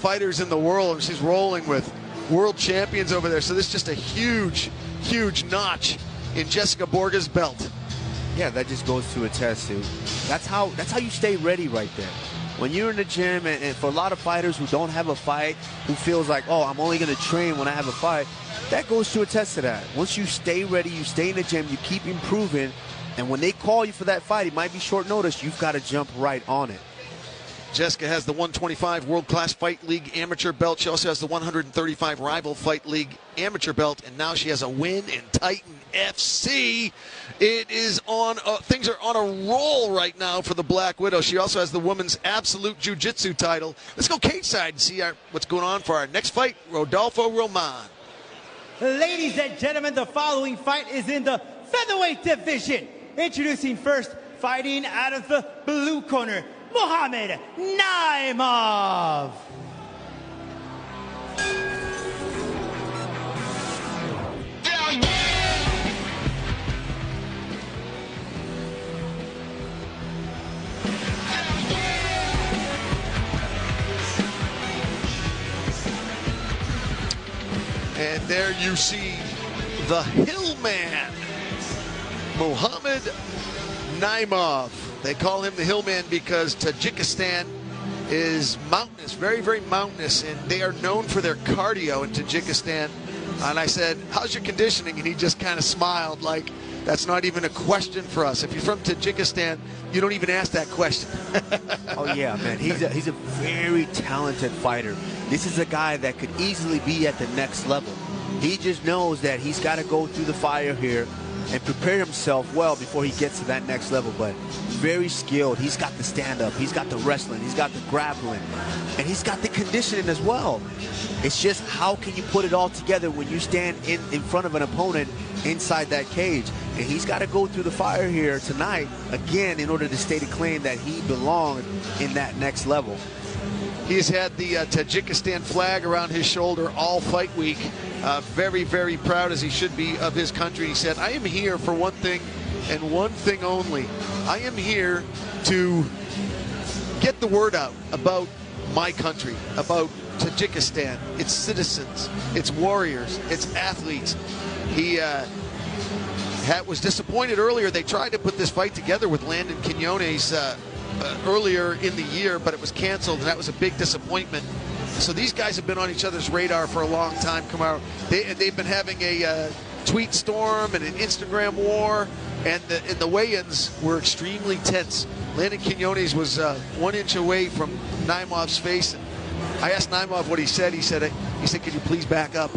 fighters in the world, and she's rolling with world champions over there. So this is just a huge, huge notch in Jessica Borga's belt. Yeah, that just goes to attest to. That's how you stay ready right there. When you're in the gym, and for a lot of fighters who don't have a fight, who feels like, oh, I'm only going to train when I have a fight, that goes to attest to that. Once you stay ready, you stay in the gym, you keep improving, and when they call you for that fight, it might be short notice, you've got to jump right on it. Jessica has the 125 World Class Fight League amateur belt. She also has the 135 Rival Fight League amateur belt, and now she has a win in Titan FC. It is on. Things are on a roll right now for the Black Widow. She also has the women's Absolute Jiu-Jitsu title. Let's go cage side and see what's going on for our next fight. Rodolfo Roman. Ladies and gentlemen, the following fight is in the featherweight division. Introducing first, fighting out of the blue corner, Mohamed Naimov. And there you see the Hillman, Mohamed Naimov. They call him the Hillman because Tajikistan is mountainous, very, very mountainous, and they are known for their cardio in Tajikistan. And I said, how's your conditioning? And he just kind of smiled like, that's not even a question for us. If you're from Tajikistan, you don't even ask that question. Oh, yeah, man. He's a very talented fighter. This is a guy that could easily be at the next level. He just knows that he's got to go through the fire here and prepare himself well before he gets to that next level. But very skilled. He's got the stand-up. He's got the wrestling. He's got the grappling. And he's got the conditioning as well. It's just how can you put it all together when you stand in front of an opponent inside that cage. And he's got to go through the fire here tonight, again, in order to state a claim that he belongs in that next level. He's had the Tajikistan flag around his shoulder all fight week. Very, very proud, as he should be, of his country. He said, I am here for one thing and one thing only. I am here to get the word out about my country, about Tajikistan, its citizens, its warriors, its athletes. He was disappointed earlier. They tried to put this fight together with Landon Quinones earlier in the year, but it was canceled, and that was a big disappointment. So these guys have been on each other's radar for a long time, Kamaru. They've been having a tweet storm and an Instagram war, and the weigh-ins were extremely tense. Landon Quinones was 1 inch away from Naimov's face, and I asked Naimov what he said. He said, could you please back up?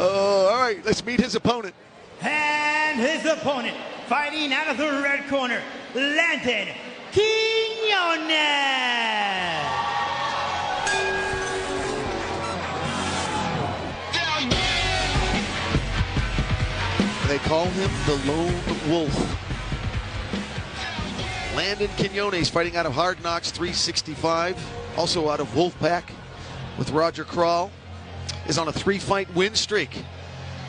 Oh, all right, let's meet his opponent. And his opponent, fighting out of the red corner, Landon Quinones. They call him the Lone Wolf. Landon Quinones, fighting out of Hard Knocks 365, also out of Wolfpack with Roger Crawl, is on a 3-fight win streak,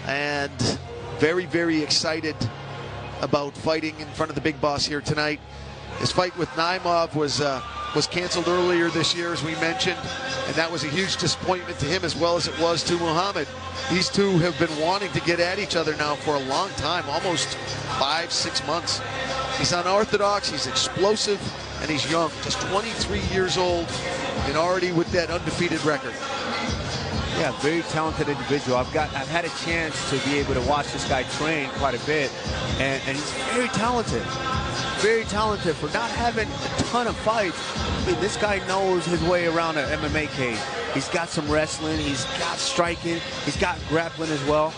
and very, very excited about fighting in front of the big boss here tonight. His fight with Naimov was canceled earlier this year, as we mentioned, and that was a huge disappointment to him as well as it was to Muhammad. These two have been wanting to get at each other now for a long time, almost 5-6 months. He's unorthodox, he's explosive, and he's young, just 23 years old, and already with that undefeated record. Yeah, very talented individual. I've had a chance to be able to watch this guy train quite a bit, and he's very talented. Very talented for not having a ton of fights. I mean, this guy knows his way around an MMA cage. He's got some wrestling, he's got striking, he's got grappling as well.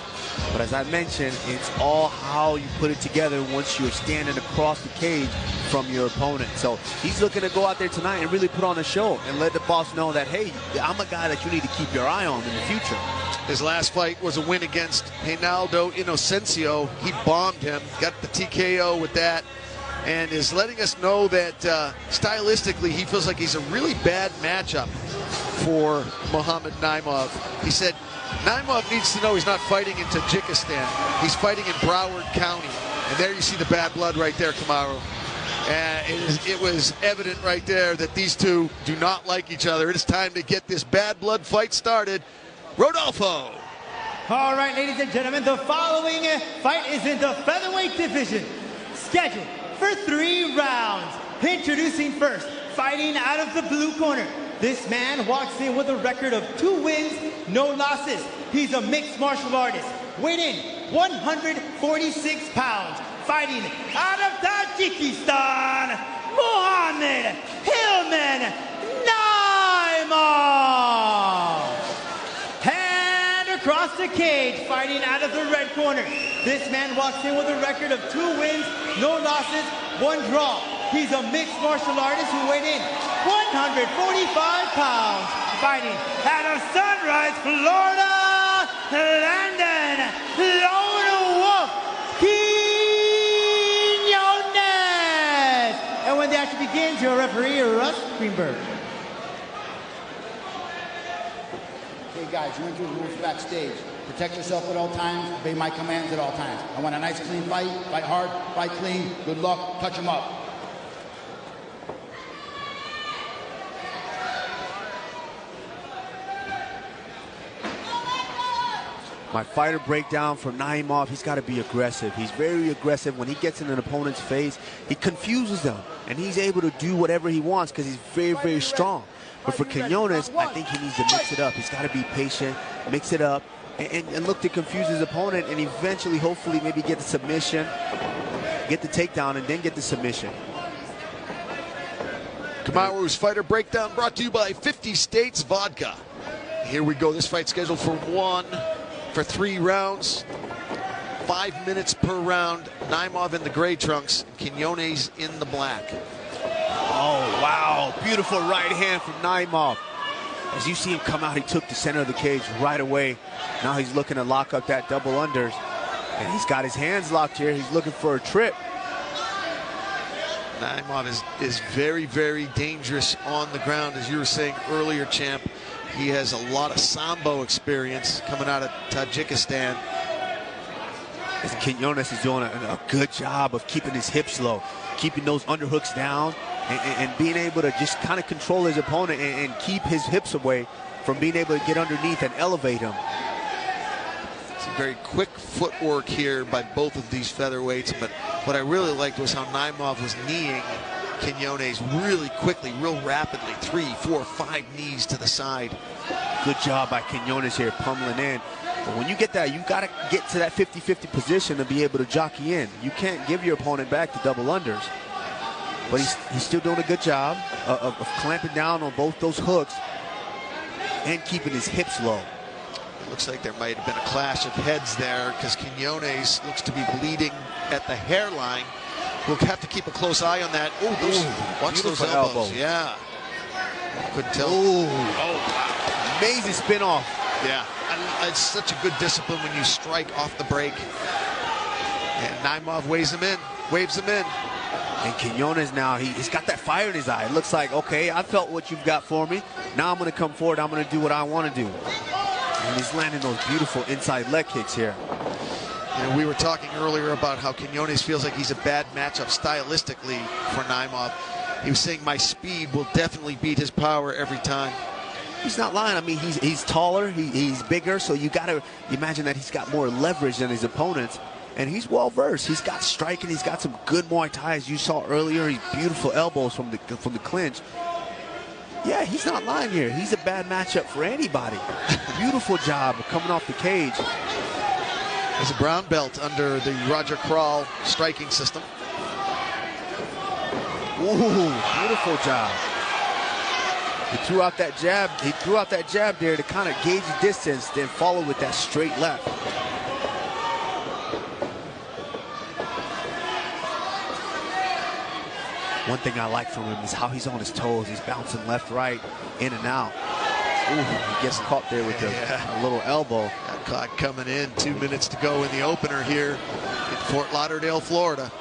But as I mentioned, it's all how you put it together once you're standing across the cage from your opponent. So he's looking to go out there tonight and really put on a show and let the boss know that, hey, I'm a guy that you need to keep your eye on in the future. His last fight was a win against Reinaldo Inocencio. He bombed him, got the TKO with that, and is letting us know that stylistically he feels like he's a really bad matchup for Mohamed Naimov. He said Naimov needs to know he's not fighting in Tajikistan. He's fighting in Broward County. And there you see the bad blood right there, Kamaru. It was evident right there that these two do not like each other. It is time to get this bad blood fight started. Rodolfo. All right, ladies and gentlemen, the following fight is in the featherweight division, scheduled for 3 rounds. Introducing first, fighting out of the blue corner. This man walks in with a record of 2 wins, no losses. He's a mixed martial artist, weighing in 146 pounds. Fighting out of Tajikistan, Mohammed Hillman Naimov. And across the cage, fighting out of the red corner. This man walks in with a record of 2 wins, no losses, 1 draw. He's a mixed martial artist who weighed in 145 pounds. Fighting out of Sunrise, Florida, Landon, Lone Wolf, Quinones. And when the action begins, your referee, Russ Greenberg. Hey guys, you went through the rules backstage. Protect yourself at all times, obey my commands at all times. I want a nice clean fight hard, fight clean, good luck, touch them up. My fighter breakdown for Naimov, he's got to be aggressive. He's very aggressive. When he gets in an opponent's face, he confuses them, and he's able to do whatever he wants because he's very, very strong. But for Quinones, I think he needs to mix it up. He's got to be patient, mix it up, and look to confuse his opponent, and eventually, hopefully, maybe get the submission, get the takedown, and then get the submission. Kamaru's fighter breakdown brought to you by 50 States Vodka. Here we go. This fight scheduled for 3 rounds, 5 minutes per round. Naimov in the gray trunks, Quinones in the black. Oh, wow. Beautiful right hand from Naimov. As you see him come out, he took the center of the cage right away. Now he's looking to lock up that double unders. And he's got his hands locked here. He's looking for a trip. Naimov is very, very dangerous on the ground. As you were saying earlier, champ, he has a lot of Sambo experience coming out of Tajikistan. As Quinones is doing a good job of keeping his hips low, keeping those underhooks down, and being able to just kind of control his opponent and keep his hips away from being able to get underneath and elevate him. Some very quick footwork here by both of these featherweights, but what I really liked was how Naimov was kneeing Quinones really quickly, real rapidly. 3, 4, 5 knees to the side. Good job by Quinones here, pummeling in. But when you get that, you got to get to that 50-50 position to be able to jockey in. You can't give your opponent back to double unders. But he's still doing a good job of clamping down on both those hooks and keeping his hips low. Looks like there might have been a clash of heads there because Quinones looks to be bleeding at the hairline. We'll have to keep a close eye on that. Oh, watch those elbows. Yeah. Couldn't tell. Oh, wow. Amazing spin off. Yeah. It's such a good discipline when you strike off the break. And Naimov waves him in. And Quinones now, he's got that fire in his eye. It looks like, okay, I felt what you've got for me. Now I'm going to come forward. I'm going to do what I want to do. And he's landing those beautiful inside leg kicks here. You know, we were talking earlier about how Quinones feels like he's a bad matchup stylistically for Naimov. He was saying my speed will definitely beat his power every time. He's not lying. I mean, he's taller, he's bigger, so you got to imagine that he's got more leverage than his opponents. And he's well-versed. He's got striking. He's got some good Muay Thai, as you saw earlier. He's beautiful elbows from the clinch. Yeah, he's not lying here. He's a bad matchup for anybody. Beautiful job of coming off the cage. There's a brown belt under the Roger Kral striking system. Ooh, beautiful job. He threw out that jab. He threw out that jab there to kind of gauge the distance, then follow with that straight left. One thing I like from him is how he's on his toes. He's bouncing left, right, in and out. Ooh, he gets caught there with a little elbow. Got caught coming in. 2 minutes to go in the opener here in Fort Lauderdale, Florida.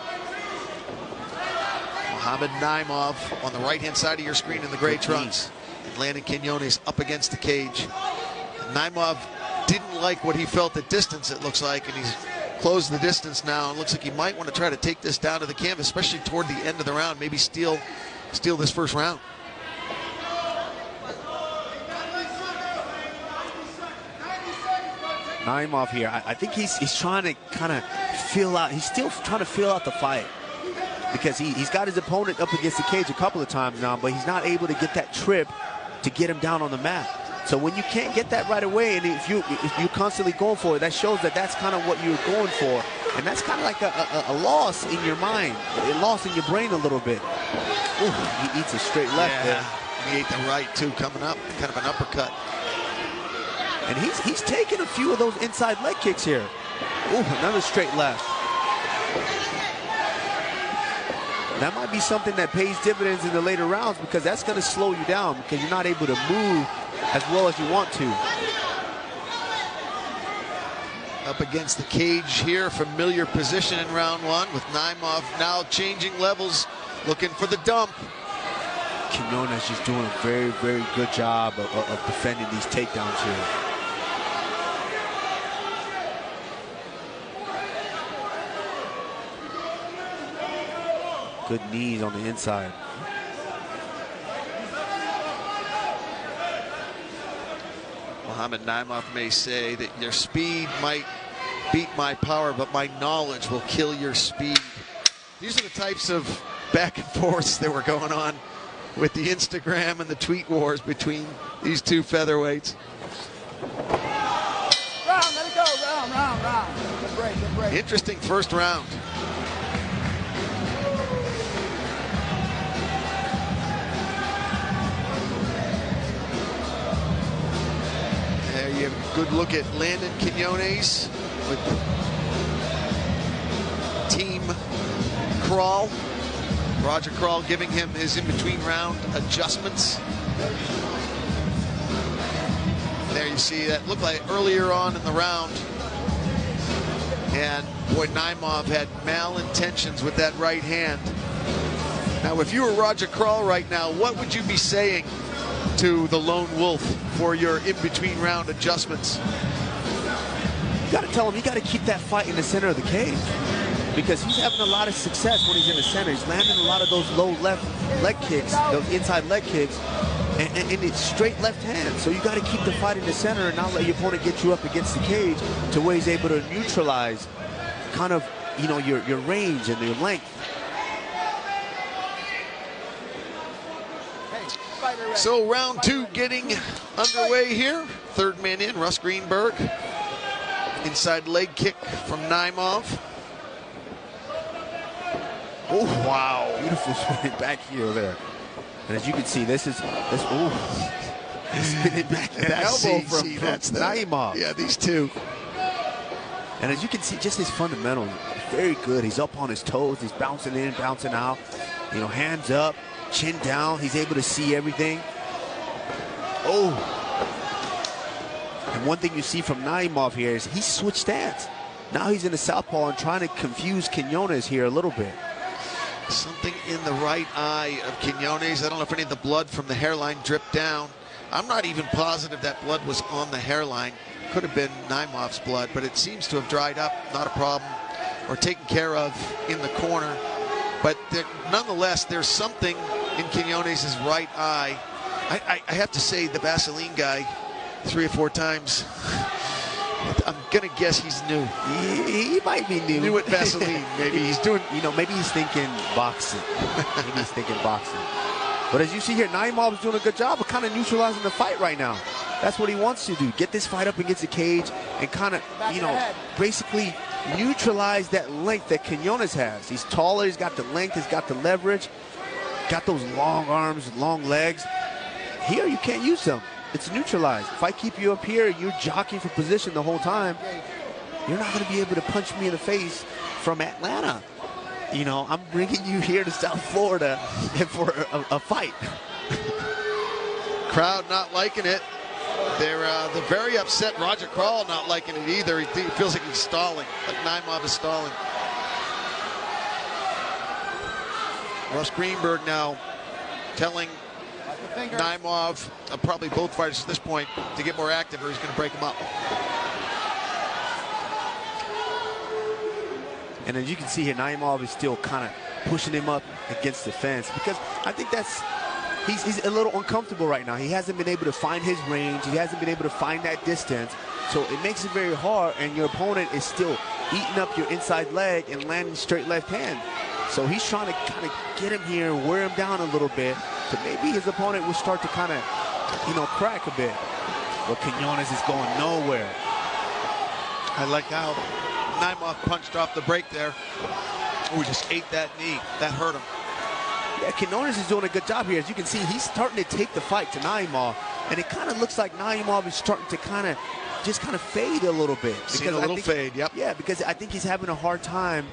Mohammed Naimov on the right-hand side of your screen in the gray trunks. And Landon Quinones up against the cage. And Naimov didn't like what he felt at distance, it looks like, and he's close the distance now. It looks like he might want to try to take this down to the canvas, especially toward the end of the round. Maybe steal this first round. Naimov here, I think he's trying to kind of feel out. He's still trying to feel out the fight because he's got his opponent up against the cage a couple of times now, but he's not able to get that trip to get him down on the mat. So when you can't get that right away, and if you're constantly going for it, that shows that that's kind of what you're going for, and that's kind of like a loss in your mind, a loss in your brain a little bit. Ooh, he eats a straight left there. He ate the right too, coming up, kind of an uppercut. And he's taking a few of those inside leg kicks here. Ooh, another straight left. That might be something that pays dividends in the later rounds because that's going to slow you down because you're not able to move as well as you want to. Up against the cage here, familiar position in round one with Naimov now changing levels, looking for the dump. Quinones just doing a very, very good job of defending these takedowns here. Good knees on the inside. Mohamed Naimov may say that your speed might beat my power, but my knowledge will kill your speed. These are the types of back and forths that were going on with the Instagram and the tweet wars between these two featherweights. Round, let it go, round. Good break. Interesting first round. There you have a good look at Landon Quinones with Team Crawl. Roger Crawl giving him his in-between round adjustments. There you see that looked like earlier on in the round. And boy, Naimov had malintentions with that right hand. Now, if you were Roger Crawl right now, what would you be saying to the Lone Wolf for your in-between round adjustments? You got to tell him you got to keep that fight in the center of the cage because he's having a lot of success when he's in the center. He's landing a lot of those low left leg kicks, those inside leg kicks, and it's straight left hand. So you got to keep the fight in the center and not let your opponent get you up against the cage to where he's able to neutralize kind of, you know, your range and your length. So round two getting underway here. Third man in, Russ Greenberg. Inside leg kick from Naimov. Oh, wow. Beautiful swing back heel there. And as you can see, this spinning back that elbow from Naimov. Yeah, these two. And as you can see, just his fundamentals, very good. He's up on his toes. He's bouncing in, bouncing out. You know, hands up, chin down. He's able to see everything. Oh. And one thing you see from Naimov here is he switched stance. Now he's in the southpaw and trying to confuse Quinones here a little bit. Something in the right eye of Quinones. I don't know if any of the blood from the hairline dripped down. I'm not even positive that blood was on the hairline. Could have been Naimov's blood, but it seems to have dried up. Not a problem. Or taken care of in the corner. But nonetheless, there's something in Quinones' right eye. I have to say, the Vaseline guy, 3 or 4 times, I'm going to guess he's new. He might be new. New at Vaseline. Maybe he's doing... You know, maybe he's thinking boxing. Maybe he's thinking boxing. But as you see here, Naimov's doing a good job of kind of neutralizing the fight right now. That's what he wants to do. Get this fight up against the cage and kind of, you know, basically neutralize that length that Quinones has. He's taller, he's got the length, he's got the leverage, got those long arms, long legs. Here, you can't use them. It's neutralized. If I keep you up here, you're jockeying for position the whole time, you're not going to be able to punch me in the face from Atlanta. You know, I'm bringing you here to South Florida for a fight. Crowd not liking it. They're very upset. Roger Crawl not liking it either. He feels like he's stalling, like Naimov is stalling. Russ Greenberg now telling Naimov, probably both fighters at this point, to get more active or he's going to break him up. And as you can see here, Naimov is still kind of pushing him up against the fence, because I think he's a little uncomfortable right now. He hasn't been able to find his range. He hasn't been able to find that distance. So it makes it very hard, and your opponent is still eating up your inside leg and landing straight left hand. So he's trying to kind of get him here and wear him down a little bit. So maybe his opponent will start to kind of, crack a bit. But Quinones is going nowhere. I like how Naimov punched off the break there. Oh, just ate that knee. That hurt him. Yeah, Quinones is doing a good job here. As you can see, he's starting to take the fight to Naimov. And it kind of looks like Naimov is starting to kind of fade a little bit. Seen a little fade, yep. Yeah, because I think he's having a hard time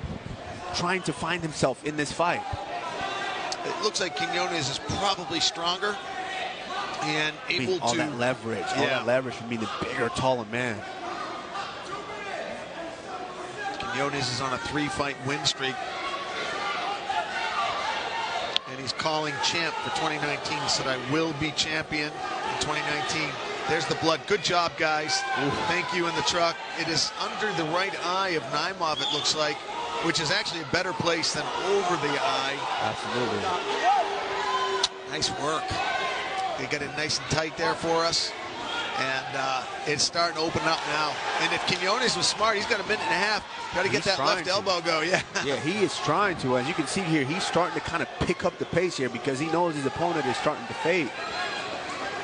trying to find himself in this fight. It looks like Quinones is probably stronger and able all to... that leverage, all that leverage from being the bigger, taller man. Quinones is on a 3-fight win streak. And he's calling champ for 2019. He said, I will be champion in 2019. There's the blood. Good job, guys. Ooh. Thank you in the truck. It is under the right eye of Naimov, it looks like, which is actually a better place than over the eye. Absolutely. Nice work. They got it nice and tight there for us. And it's starting to open up now. And if Quinones was smart, he's got a minute and a half. Got to get that left elbow go, yeah. Yeah, he is trying to. As you can see here, he's starting to kind of pick up the pace here because he knows his opponent is starting to fade.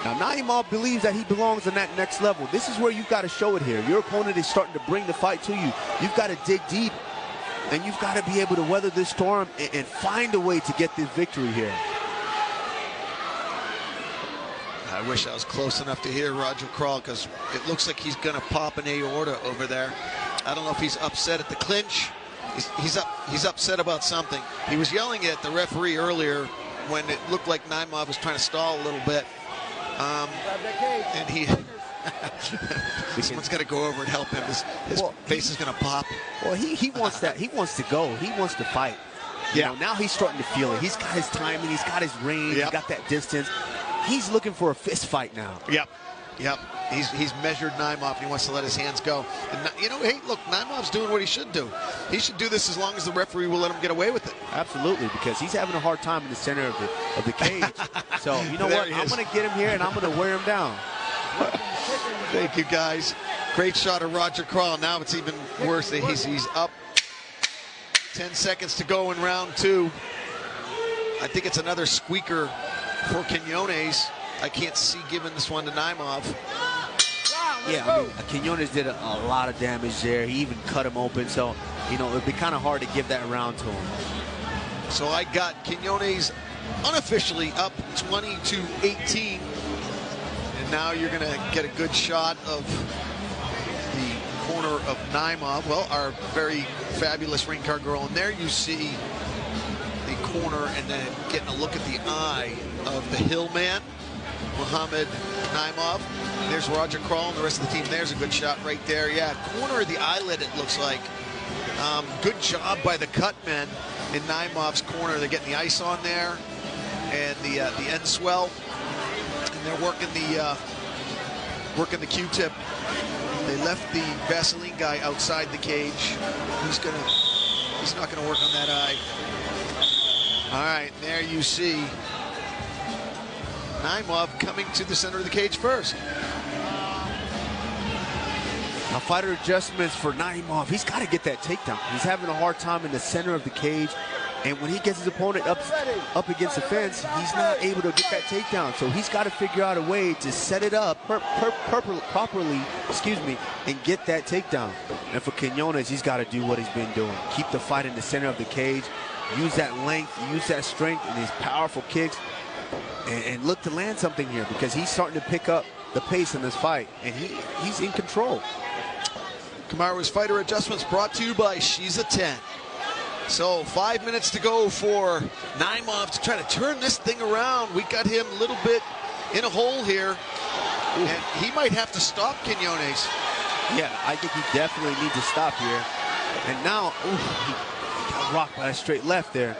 Now, Naimov believes that he belongs on that next level. This is where you've got to show it here. Your opponent is starting to bring the fight to you. You've got to dig deep, and you've got to be able to weather this storm and find a way to get this victory here. I wish I was close enough to hear Roger crawl, because it looks like he's going to pop an aorta over there. I don't know if he's upset at the clinch. He's upset about something. He was yelling at the referee earlier when it looked like Naimov was trying to stall a little bit. And someone's got to go over and help him. His face is going to pop. Well, he wants that. He wants to go. He wants to fight. You know, now he's starting to feel it. He's got his timing. He's got his range. He's got that distance. He's looking for a fist fight now. Yep. He's measured Naimov, and he wants to let his hands go. And, hey, look, Naimov's doing what he should do. He should do this as long as the referee will let him get away with it. Absolutely, because he's having a hard time in the center of the cage. So, you know what? I'm going to get him here, and I'm going to wear him down. Thank you, guys. Great shot of Roger Crawl. Now it's even worse. He's up. 10 seconds to go in round 2. I think it's another squeaker for Quinones. I can't see giving this one to Naimov. Yeah, I mean, Quinones did a lot of damage there. He even cut him open, so, it'd be kind of hard to give that round to him. So I got Quinones unofficially up 20-18. And now you're going to get a good shot of the corner of Naimov. Well, our very fabulous ring card girl. And there you see the corner, and then getting a look at the eye of the hill man, Muhammad Naimov. There's Roger Crawl and the rest of the team. There's a good shot right there. Yeah, corner of the eyelid, it looks like. Good job by the cut men in Naimov's corner. They're getting the ice on there and the end swell, and they're working the Q-tip. They left the Vaseline guy outside the cage. He's not gonna work on that eye. All right, there you see Naimov coming to the center of the cage first. Now, fighter adjustments for Naimov. He's got to get that takedown. He's having a hard time in the center of the cage. And when he gets his opponent up against the fence, he's not able to get that takedown. So he's got to figure out a way to set it up properly, and get that takedown. And for Quinones, he's got to do what he's been doing. Keep the fight in the center of the cage. Use that length, use that strength and his powerful kicks. And look to land something here, because he's starting to pick up the pace in this fight. And he's in control. Kamaru's fighter adjustments brought to you by She's a 10. So 5 minutes to go for Naimov to try to turn this thing around. We got him a little bit in a hole here. And he might have to stop Quinones. Yeah, I think he definitely needs to stop here. And now, he got rocked by a straight left there.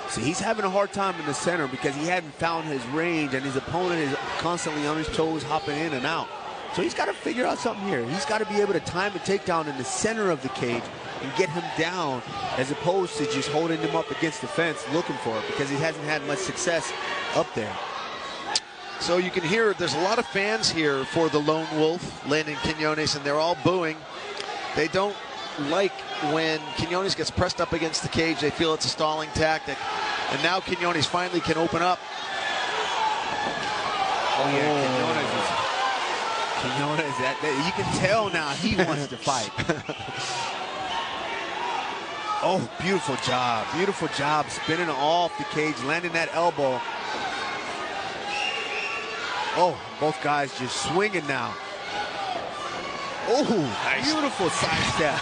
See, he's having a hard time in the center because he hadn't found his range, and his opponent is constantly on his toes, hopping in and out. So he's got to figure out something here. He's got to be able to time a takedown in the center of the cage and get him down, as opposed to just holding him up against the fence looking for it, because he hasn't had much success up there. So you can hear there's a lot of fans here for the Lone Wolf, Landon Quinones, and they're all booing. They don't like when Quinones gets pressed up against the cage. They feel it's a stalling tactic. And now Quinones finally can open up. Oh, yeah, Quinones, you can tell now he wants to fight. Oh, beautiful job. Beautiful job spinning off the cage, landing that elbow. Oh, both guys just swinging now. Oh, nice. Beautiful side step.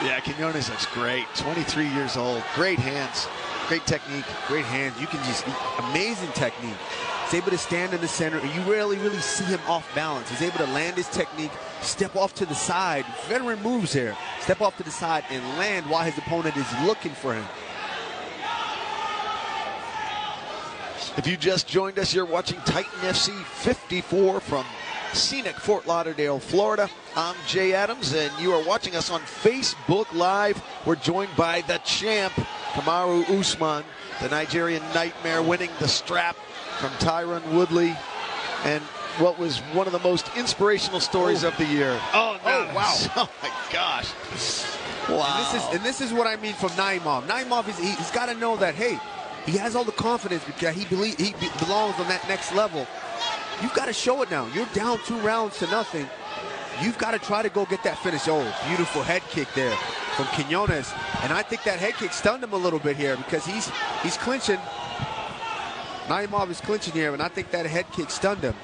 Yeah, Quinones looks great. 23 years old. Great hands. Great technique. Great hands. You can just, amazing technique. He's able to stand in the center, and you rarely really see him off balance. He's able to land his technique, step off to the side. Veteran moves here. Step off to the side and land while his opponent is looking for him. If you just joined us, you're watching Titan FC54 from scenic Fort Lauderdale, Florida. I'm Jay Adams, and you are watching us on Facebook Live. We're joined by the champ, Kamaru Usman, the Nigerian Nightmare, winning the strap from Tyron Woodley, and what was one of the most inspirational stories of the year. Oh, no. Oh, wow. Oh, my gosh. Wow. And this is what I mean from Naimov. Naimov, he's got to know that, hey, he has all the confidence because he belongs on that next level. You've got to show it now. You're down 2 rounds to nothing. You've got to try to go get that finish. Oh, beautiful head kick there from Quinones. And I think that head kick stunned him a little bit here because he's clinching. Naimov is clinching here, and I think that head kick stunned him.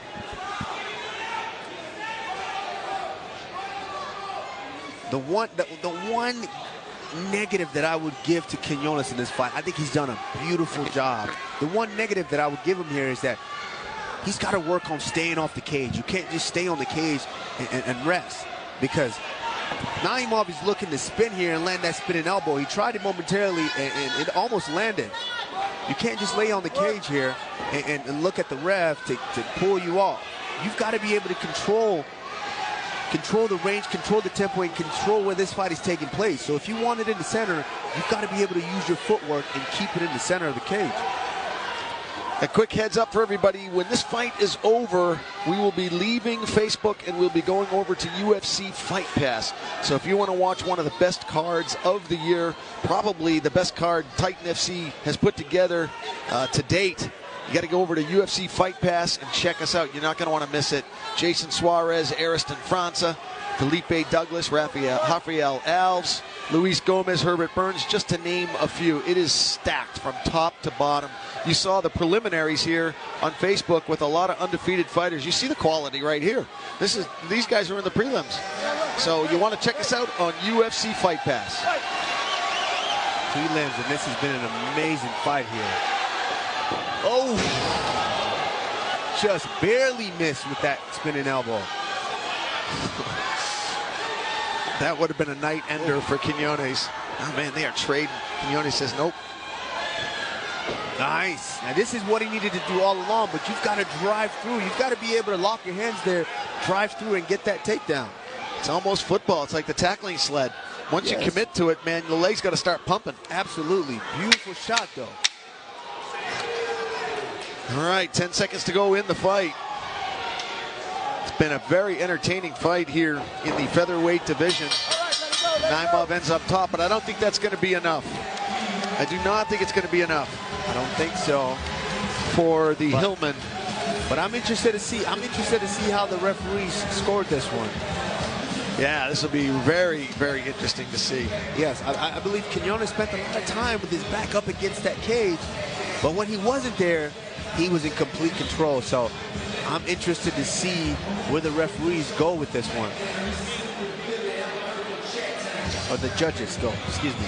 The one negative that I would give to Quinones in this fight, I think he's done a beautiful job. The one negative that I would give him here is that he's got to work on staying off the cage. You can't just stay on the cage and rest, because Naimov is looking to spin here and land that spinning elbow. He tried it momentarily and it almost landed. You can't just lay on the cage here and look at the ref to pull you off. You've got to be able to control the range, control the tempo, and control where this fight is taking place. So if you want it in the center, you've got to be able to use your footwork and keep it in the center of the cage. A quick heads up for everybody, when this fight is over, we will be leaving Facebook and we'll be going over to UFC Fight Pass. So if you want to watch one of the best cards of the year, probably the best card Titan FC has put together to date, you got to go over to UFC Fight Pass and check us out. You're not going to want to miss it. Jason Suarez, Ariston França, Felipe Douglas, Rafael Alves, Luis Gomez, Herbert Burns, just to name a few. It is stacked from top to bottom. You saw the preliminaries here on Facebook with a lot of undefeated fighters. You see the quality right here. These guys are in the prelims. So you want to check us out on UFC Fight Pass. Prelims, and this has been an amazing fight here. Oh, just barely missed with that spinning elbow. That would have been a night ender for Quinones. Oh, man, they are trading. Quinones says nope. Nice. Now, this is what he needed to do all along, but you've got to drive through. You've got to be able to lock your hands there, drive through, and get that takedown. It's almost football. It's like the tackling sled. Once you commit to it, man, the legs got to start pumping. Absolutely. Beautiful shot, though. All right, 10 seconds to go in the fight. It's been a very entertaining fight here in the featherweight division. Naimov ends up top, but I don't think that's going to be enough. I do not think it's going to be enough. I don't think so for the Hillman. But I'm interested to see. How the referees scored this one. Yeah, this will be very, very interesting to see. Yes, I believe Quinones spent a lot of time with his back up against that cage, but when he wasn't there, he was in complete control. So I'm interested to see where the referees go with this one. Or the judges go, excuse me.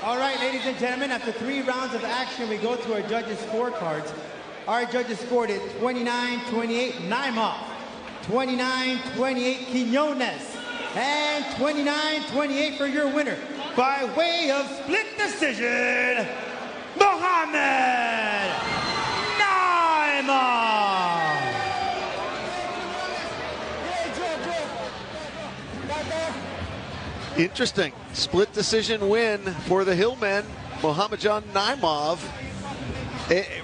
All right, ladies and gentlemen, after 3 rounds of action, we go to our judges' scorecards. Our judges scored it 29-28 Naimov, 29-28 Quinones, and 29-28 for your winner by way of split decision, Mohammed Naimov. Interesting. Split decision win for the Hillmen, Mohammedan Naimov.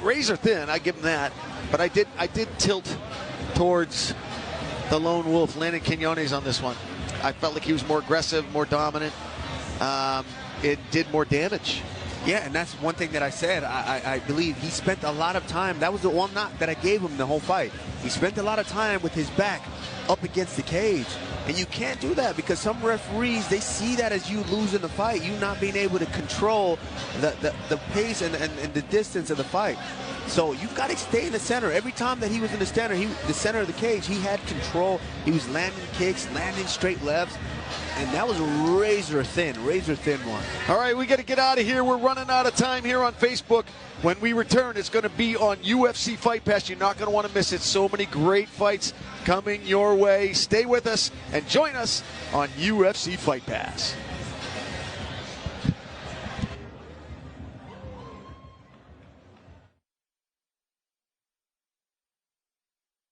Razor thin, I give him that. But I did tilt towards the lone wolf, Landon Quinones, on this one. I felt like he was more aggressive, more dominant. It did more damage. Yeah, and that's one thing that I said. I believe he spent a lot of time. That was the one knock that I gave him the whole fight. He spent a lot of time with his back up against the cage. And you can't do that because some referees, they see that as you losing the fight, you not being able to control the pace and the distance of the fight. So you've got to stay in the center. Every time that he was in the center of the cage, he had control. He was landing kicks, landing straight lefts. And that was a razor thin one. All right, we got to get out of here. We're running out of time here on Facebook. When we return, it's going to be on UFC Fight Pass. You're not going to want to miss it. So many great fights coming your way. Stay with us and join us on UFC Fight Pass.